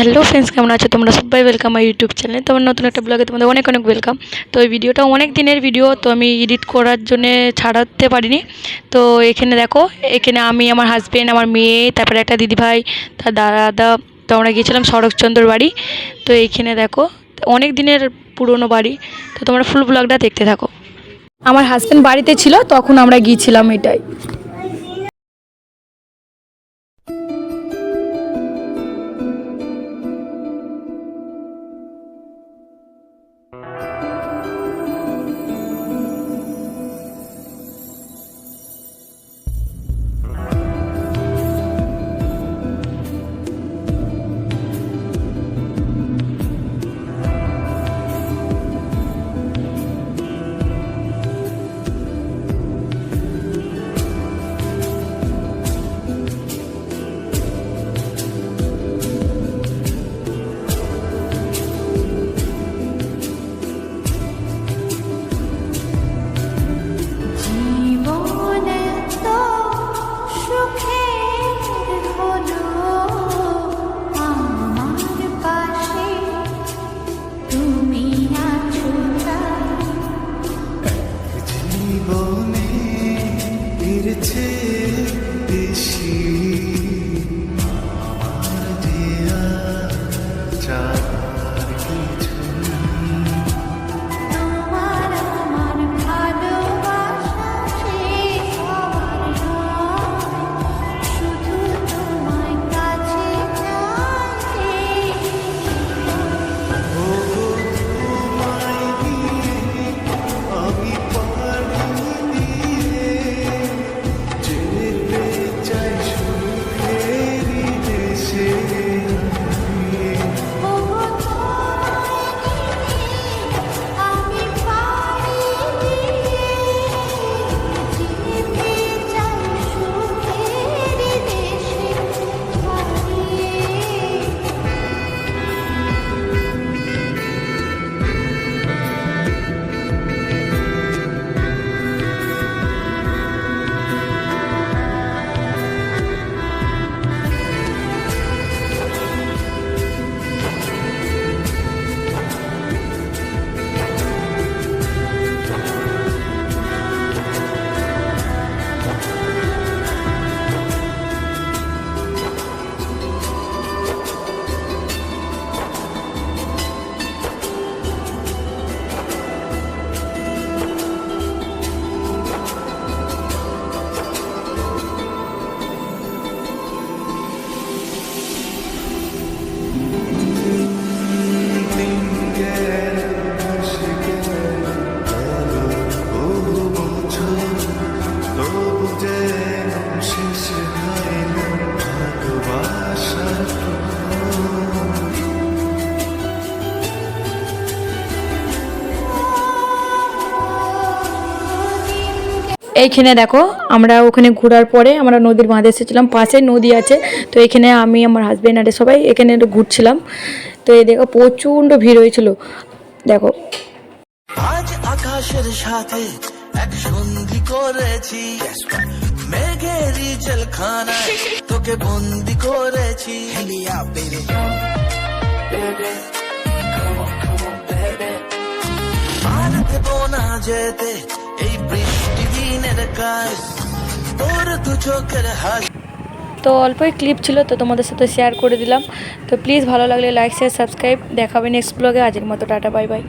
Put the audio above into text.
Hello friends, কেমন আছো তোমরা সবাই? ওয়েলকাম মাই ইউটিউব চ্যানেলে। তোমার নতুন একটা ব্লগে তোমাদের অনেক অনেক ওয়েলকাম। তো এই ভিডিওটা অনেক দিনের ভিডিও, তো আমি এডিট করার জন্য ছাড়াতে পারিনি। তো এখানে দেখো, এখানে আমি, আমার হাজব্যান্ড, আমার মেয়ে, তারপরে একটা দিদিভাই, তার দাদা, তো আমরা গিয়েছিলাম শরৎচন্দ্রর বাড়ি। তো এইখানে দেখো, অনেক দিনের পুরনো বাড়ি। তো তোমরা ফুল ব্লগটা দেখতে থাকো। আমার হাজব্যান্ড বাড়িতে ছিল, তখন আমরা গিয়েছিলাম এটাই। এইখানে দেখো, আমরা ওখানে ঘোরার পরে আমরা নদীর বাঁধে এসেছিলাম, পাশে নদী আছে। তো এখানে আমি, আমার হাজব্যান্ড আর সবাই এখানে ঘুরছিলাম। তো এই দেখো, প্রচণ্ড ভিড় হয়েছিল। দেখো, আজ আকাশের সাথে এক সন্ধি করেছি, মেঘেরই জলখানায় তোকে বন্দি করেছি। আর দেব না যেতে এই বৃষ্টি দিনের কাজ, তোর দু চোখের হাস। তো অল্পই ক্লিপ ছিল, তো তোমাদের সাথে শেয়ার করে দিলাম। তো প্লিজ ভালো লাগলে লাইক, শেয়ার, সাবস্ক্রাইব। দেখাবে নেক্সট ব্লগে। আজকের মতো টাটা, বাই বাই।